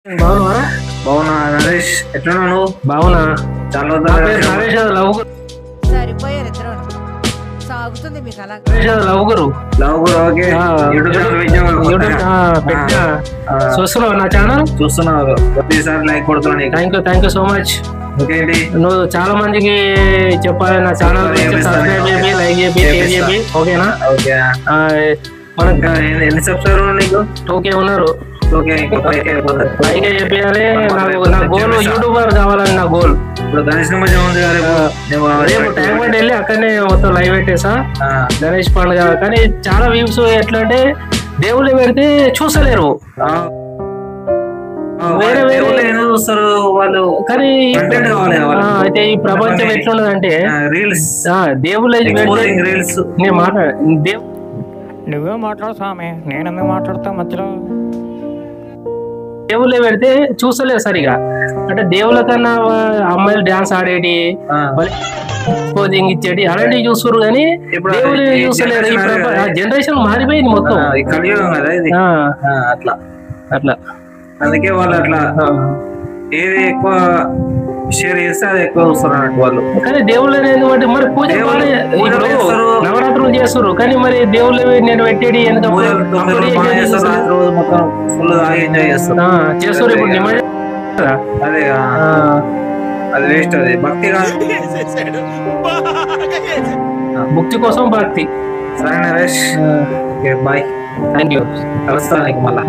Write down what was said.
బాగున్నావా? బాగున్నా నరేష్, ఎట్లున్నావు నువ్వు? బాగున్నా. చాలా నా పేరు నరేష్, అది లవ్ గురు. సరిపోయారు ఇద్దరు. సాగుతుంది మీకు అలా. నరేష్, అది లవ్ గురు. లవ్ గురు, ఓకే. యూట్యూబ్ పెట్టినా చూస్తున్నావు నా ఛానల్? చూస్తున్నావు, ప్రతిసారి లైక్ కొడుతున్నా. Thank you so much. ఇంకేంటి, నువ్వు చాలా మందికి చెప్పాలి నా ఛానల్ సబ్స్క్రైబ్ చేయండి, లైక్ చేయండి, షేర్ చేయండి. ఓకేనా? ఓకే. మనకు ఎన్ని సబ్స్క్రైబర్ నీకు? 2K ఉన్నారు. ఓకే, పైగా చెప్పాలి. నా గోల్ యూట్యూబర్ కావాలని నా గోల్. ఇప్పుడు గణేష్ నిమజ్జనం ఉంది కదా రేపు ట్యాంక్ బండ్ వెళ్ళి అక్కడనే మొత్తం లైవ్ పెట్టేసా గణేష్ పండుగ. కానీ చాలా వ్యూస్ ఎట్లా అంటే దేవుళ్ళు పెడితే చూసలేరు, వేరే వేరే చూస్తారు వాళ్ళు. కానీ అయితే ఈ ప్రపంచం ఎట్లున్నదంటే రీల్స్, దేవుళ్ళు రీల్స్. నేను మాట్లాడ నువ్వే మాట్లాడు స్వామి, నేను ఎందుకు మాట్లాడతా మధ్యలో? దేవుళ్ళే పెడితే చూసలేరు సరిగా. అంటే దేవుళ్ళ కన్నా అమ్మాయిలు డాన్స్ ఆడేటి, కోచింగ్ ఇచ్చేటి అలాంటివి చూస్తారు. కానీ దేవుళ్ళు చూసలేరు. జనరేషన్ మారిపోయింది మొత్తం. కలియుగం కదా ఇది. అట్లా అట్లా అందుకే వాళ్ళు అట్లా ఏది ఎక్కువ షేర్ చేస్తే అది ఎక్కువ చూస్తారు అన్నట్టు వాళ్ళు. కానీ దేవుళ్ళు ఎందుకంటే మరి పూజ నవరాత్రులు చేస్తారు. కానీ మరి దేవుళ్ళు నేను పెట్టేది ఎందుకంటే చేస్తారు. ఇప్పుడు నిమజ్జనం అదే, అది వేస్ట్. అది భక్తి కాదు, భక్తి కోసం భక్తి. సరే Naresh, okay bye. Thank you. కలుస్తాను నీకు మళ్ళా.